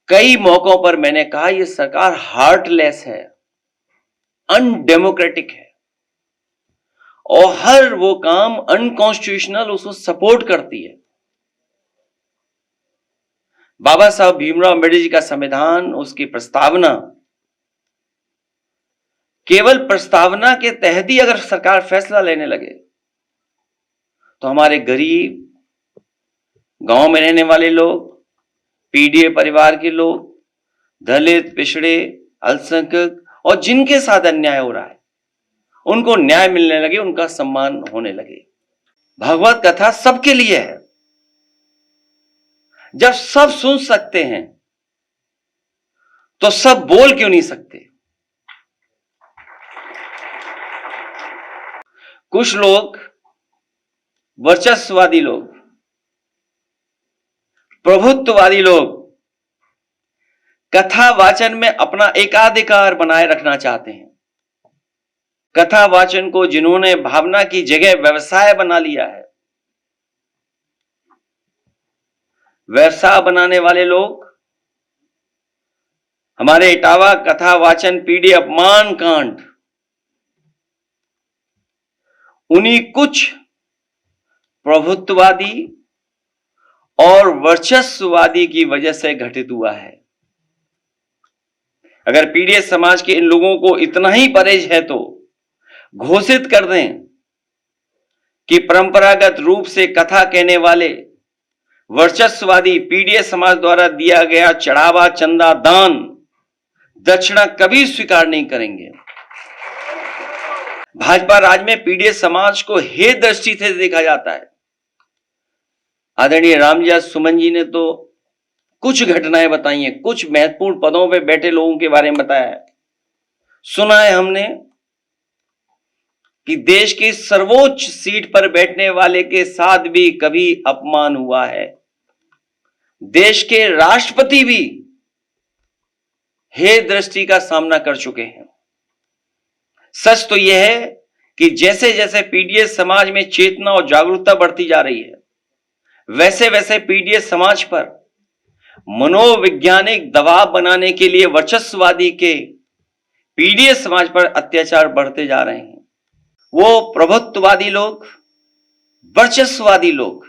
कई मौकों पर मैंने कहा यह सरकार हार्टलेस है, अनडेमोक्रेटिक है और हर वो काम अनकॉन्स्टिट्यूशनल उसको सपोर्ट करती है। बाबा साहब भीमराव अम्बेडकर जी का संविधान, उसकी प्रस्तावना, केवल प्रस्तावना के तहत ही अगर सरकार फैसला लेने लगे तो हमारे गरीब, गांव में रहने वाले लोग, पीडीए परिवार के लोग, दलित, पिछड़े, अल्पसंख्यक और जिनके साथ अन्याय हो रहा है उनको न्याय मिलने लगे, उनका सम्मान होने लगे। भगवत कथा सबके लिए है। जब सब सुन सकते हैं तो सब बोल क्यों नहीं सकते? कुछ लोग, वर्चस्ववादी लोग, प्रभुत्ववादी लोग कथा वाचन में अपना एकाधिकार बनाए रखना चाहते हैं। कथा वाचन को जिन्होंने भावना की जगह व्यवसाय बना लिया है, व्यवसाय बनाने वाले लोग हमारे इटावा कथा वाचन पीढ़ी अपमान कांड उन्हीं कुछ प्रभुत्ववादी और वर्चस्ववादी की वजह से घटित हुआ है। अगर पीड़ित समाज के इन लोगों को इतना ही परहेज है तो घोषित कर दें कि परंपरागत रूप से कथा कहने वाले वर्चस्ववादी पीड़ित समाज द्वारा दिया गया चढ़ावा, चंदा, दान, दक्षिणा कभी स्वीकार नहीं करेंगे। भाजपा राज में पीड़ित समाज को हे दृष्टि से देखा जाता है। आदरणीय रामजी सुमन जी ने तो कुछ घटनाएं बताई हैं, कुछ महत्वपूर्ण पदों पे बैठे लोगों के बारे में बताया है। सुना है हमने कि देश की सर्वोच्च सीट पर बैठने वाले के साथ भी कभी अपमान हुआ है। देश के राष्ट्रपति भी हे दृष्टि का सामना कर चुके हैं। सच तो यह है कि जैसे जैसे पीड़ित समाज में चेतना और जागरूकता बढ़ती जा रही है, वैसे वैसे पीड़ित समाज पर मनोवैज्ञानिक दबाव बनाने के लिए वर्चस्ववादी के पीड़ित समाज पर अत्याचार बढ़ते जा रहे हैं। वो प्रभुत्ववादी लोग, वर्चस्ववादी लोग,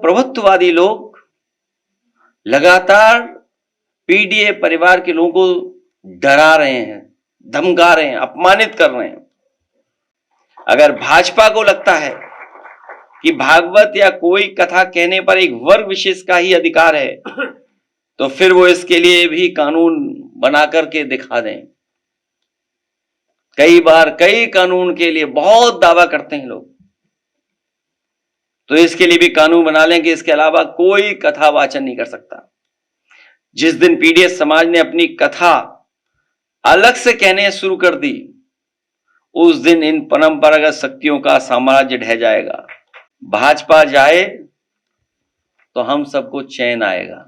प्रभुत्ववादी लोग लगातार पीडीए परिवार के लोगों को डरा रहे हैं, धमका रहे हैं, अपमानित कर रहे हैं। अगर भाजपा को लगता है कि भागवत या कोई कथा कहने पर एक वर्ग विशेष का ही अधिकार है तो फिर वो इसके लिए भी कानून बना करके दिखा दें। कई बार कई कानून के लिए बहुत दावा करते हैं लोग, तो इसके लिए भी कानून बना लें कि इसके अलावा कोई कथा वाचन नहीं कर सकता। जिस दिन पीड़ित समाज ने अपनी कथा अलग से कहने शुरू कर दी, उस दिन इन परंपरागत शक्तियों का साम्राज्य ढह जाएगा। भाजपा जाए तो हम सबको चैन आएगा।